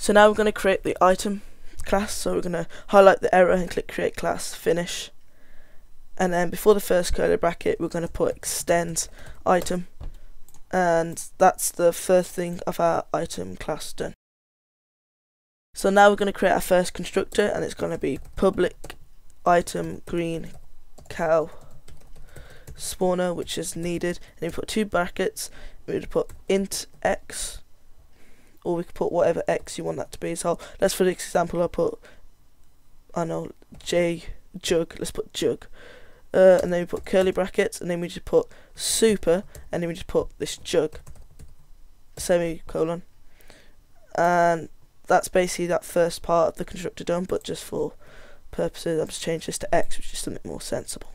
So now we're going to create the item class. So we're going to highlight the error and click create class, finish. And then before the first curly bracket, we're going to put extend item. And that's the first thing of our item class done. So now we're going to create our first constructor, and it's going to be public item green cow spawner, which is needed. And we put 2 brackets. We would put int x, or we could put whatever x you want that to be. So let's, for example, I'll put, I know, j jug. Let's put jug. And then we put curly brackets, and then we just put super, and then we just put this jug semicolon, and that's basically that first part of the constructor done. But just for purposes, I'll just change this to x, which is something more sensible.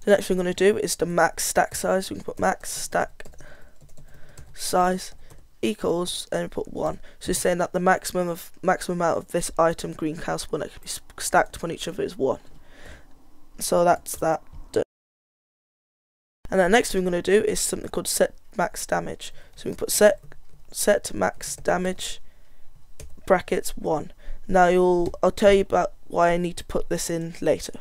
The next thing we're going to do is the max stack size. We can put max stack size equals, and we put 1. So it's saying that the maximum amount of this item green cow spawn that can be stacked upon each other is 1. So that's that done. And the next thing we're going to do is something called set max damage. So we can put set max damage brackets 1. Now I'll tell you about why I need to put this in later.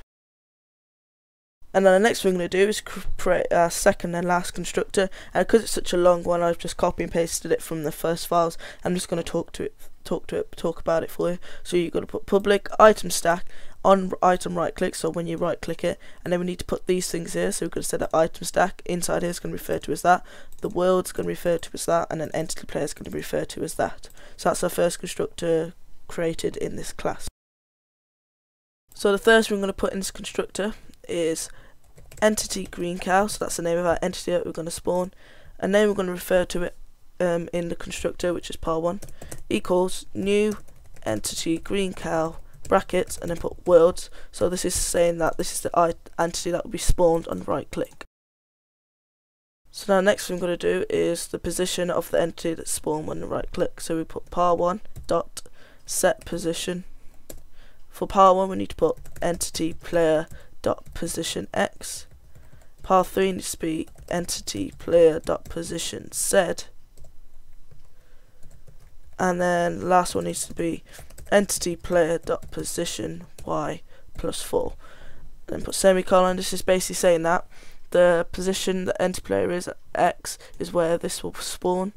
And then the next thing we're going to do is create our second and last constructor. And because it's such a long one, I've just copy and pasted it from the first files. I'm just going to talk about it for you. So you've got to put public item stack on item right click. So when you right click it, and then we need to put these things here. So we're going to set that item stack inside here is going to refer to as that. The world's going to refer to as that, and then entity player is going to refer to as that. So that's our first constructor created in this class. So the first thing we're going to put in this constructor is entity green cow. So that's the name of our entity that we're going to spawn, and then we're going to refer to it in the constructor, which is par1 equals new entity green cow brackets, and then put worlds. So this is saying that this is the entity that will be spawned on right click. So now next thing I'm going to do is the position of the entity that's spawned when the right click. So we put par1 dot set position. For par1 we need to put entity player dot position x. Par3 needs to be entity player dot position z. And then the last one needs to be entity player dot position y plus 4. Then put semicolon. This is basically saying that the position the entity player is at x is where this will spawn.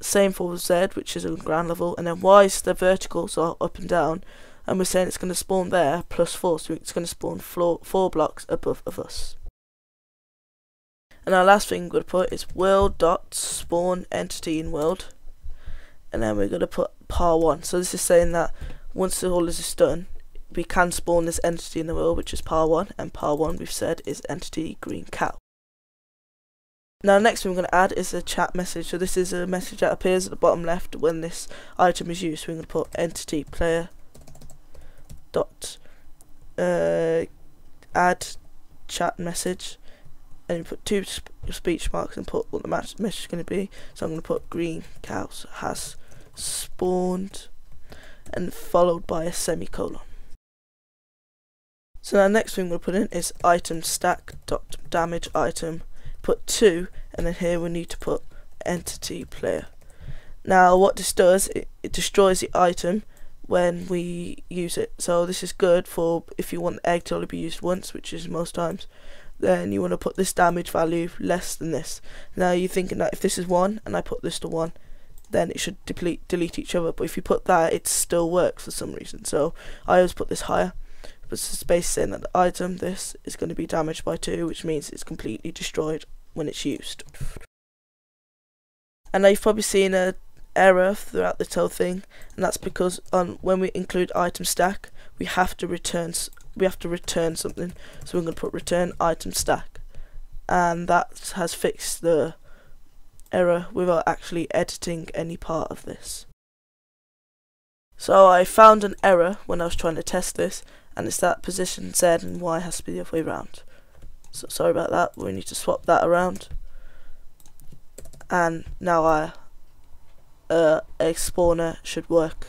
Same for z, which is on ground level, and then y is the vertical, so up and down. And we're saying it's going to spawn there plus 4, so it's going to spawn 4 blocks above of us. And our last thing we're going to put is world dot spawn entity in world, and then we're going to put par1. So this is saying that once all this is done, we can spawn this entity in the world, which is par1, and par1 we've said is entity green cow. Now the next thing we're going to add is a chat message. So this is a message that appears at the bottom left when this item is used. So we're going to put entity player dot add chat message, and you put 2 speech marks and put what the message is going to be. So I'm going to put green cows has spawned, and followed by a semicolon. So now the next thing we're going to put in is item stack dot damage item. Put 2, and then here we need to put entity player. Now what this does, it destroys the item when we use it. So this is good for if you want the egg to only be used once, which is most times. Then you want to put this damage value less than this. Now you're thinking that if this is 1 and I put this to 1, then it should delete each other. But if you put that, it still works for some reason. So I always put this higher. But it's basically saying that the item, this, is going to be damaged by 2, which means it's completely destroyed when it's used. And now you've probably seen an error throughout this whole thing, and that's because when we include item stack, we have to return something. So we're going to put return item stack, and that has fixed the error without actually editing any part of this. So I found an error when I was trying to test this, and it's that position Z and Y has to be the other way around. So sorry about that, we need to swap that around. And now our a spawner should work